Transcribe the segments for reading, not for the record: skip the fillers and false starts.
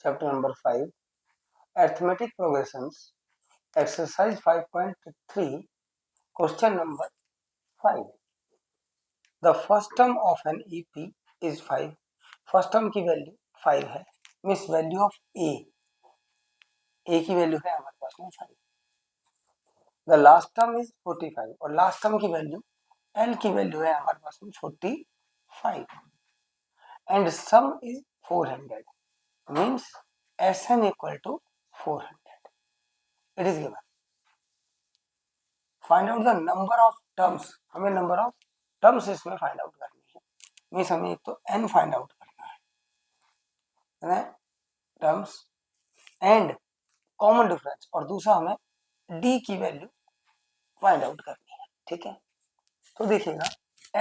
chapter number 5, arithmetic progressions, exercise 5.3, question number 5. The first term of an EP is 5. First term की value 5 है, means value of ए की value है हमारे पास में 5. The last term is 45 और last term की value L की value है हमारे पास में 45 and some is 400 means Sn equal to 400. It is given. Find out the number of terms. हमें नंबर ऑफ टर्म्स इसमें फाइंड आउट करनी है. मीन्स हमें एक तो n फाइंड आउट करना है टर्म्स एंड कॉमन डिफरेंस, और दूसरा हमें d की वैल्यू फाइंड आउट करनी है. ठीक है, तो देखिएगा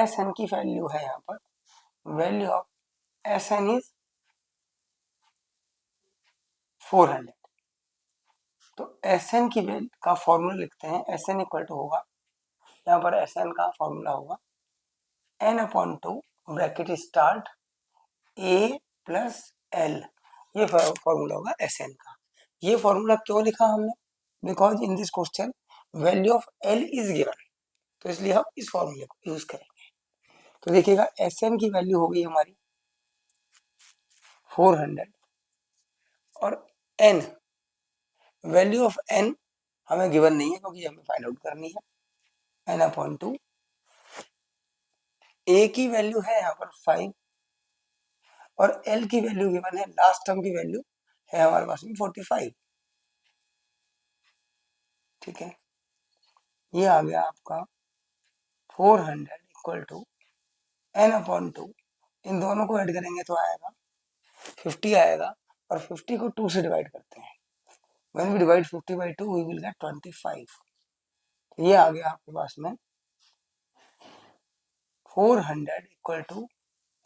Sn की वैल्यू है यहाँ पर, वैल्यू ऑफ Sn इज 400. तो Sn की वैल्यू का फॉर्मूला लिखते हैं. Sn इक्वल टू होगा, यहाँ पर Sn का फॉर्मूला होगा n/2 bracket start a plus l. ये फॉर्मूला होगा Sn का. ये फॉर्मूला क्यों लिखा हमने? Because in this question value of l is given, तो इसलिए हम इस फॉर्मूले को यूज करेंगे. तो देखिएगा Sn की वैल्यू हो गई हमारी 400 और n, वैल्यू ऑफ n हमें गिवन नहीं है क्योंकि हमें फाइंड आउट करनी है. n/2 a की वैल्यू है यहाँ पर 5 और l की वैल्यू गिवन है, लास्ट टर्म की वैल्यू है हमारे पास में 45. ठीक है, ये आ गया आपका 400 इक्वल टू n/2. इन दोनों को ऐड करेंगे तो आएगा 50 आएगा, और 50 को 2 से डिवाइड करते हैं. When we divide 50 by 2 we will get 25. ये आ गया आपके पास में 400 इक्वल टू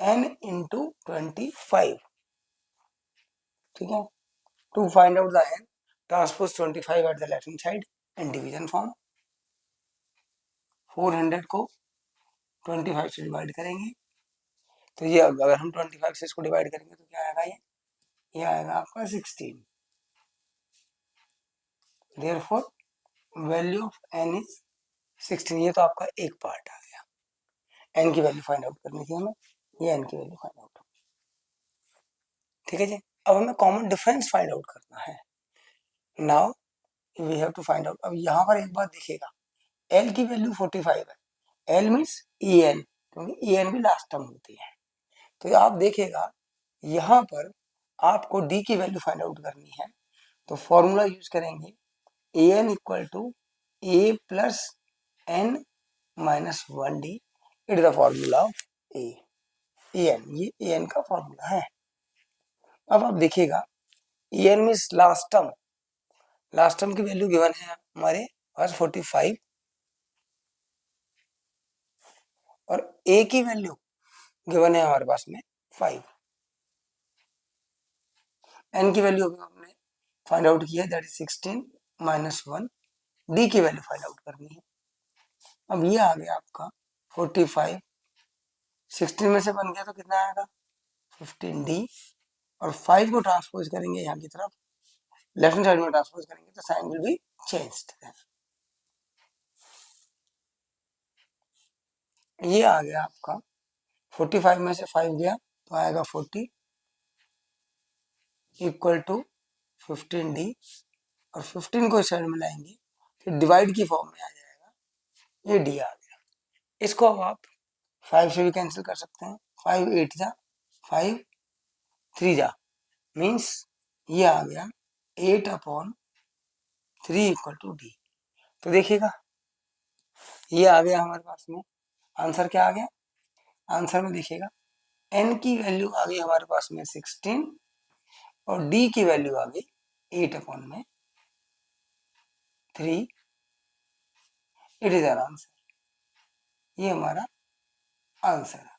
n इंटू 25. ठीक है, to find out the n, transpose 25 at the left hand side in division form. 400 को 25 से डिवाइड करेंगे तो ये, अगर हम 25 से इसको डिवाइड करेंगे तो क्या आएगा, ये आएगा आपका 16. Therefore value of n is 16. ये तो आपका एक पार्ट आ गया. n की वैल्यू फाइंड आउट करनी थी हमें, ये n की वैल्यू फाइंड आउट. ठीक है जी, अब हमें कॉमन डिफरेंस फाइंड आउट करना है. Now we have to find out. अब यहाँ पर एक बात देखिएगा, l की वैल्यू 45 है. l मीन्स en, क्योंकि en भी लास्ट टर्म होती है. तो आप देखिएगा यहाँ पर आपको d की वैल्यू फाइंड आउट करनी है, तो फॉर्मूला यूज करेंगे an equal to a plus n minus 1d. It the formula of an. ये an का फॉर्मूला है. अब आप देखिएगा en means last term, last term की वैल्यू गिवन है हमारे पास 45 और a की वैल्यू गिवन है हमारे पास में 5. n की वैल्यू हमने फाइंड आउट किया, दैट इज 16 माइनस 1. d की वैल्यू फाइंड आउट करनी है. अब ये आ गया आपका 45, 16 में से बन गया तो कितना आएगा 15d, और 5 को ट्रांसपोज करेंगे यहाँ की तरफ, लेफ्ट हैंड साइड में ट्रांसपोज करेंगे तो साइन विल बी चेंज्ड. ये आ गया आपका 45 में से 5 गया तो आएगा 40 इक्वल टू 15d, और 15 को इस साइड में लाएंगे तो डिवाइड की फॉर्म में आ जाएगा, ये d आ गया. इसको अब आप 5 से भी कैंसिल कर सकते हैं. 5 8 जा, 5 3 जा, मीन्स ये आ गया 8/3 इक्वल टू d. तो देखिएगा ये आ गया हमारे पास में. आंसर क्या आ गया? आंसर में देखिएगा n की वैल्यू आ गई हमारे पास में 16 और d की वैल्यू आ गई 8/3. It is our answer. ये हमारा आंसर है.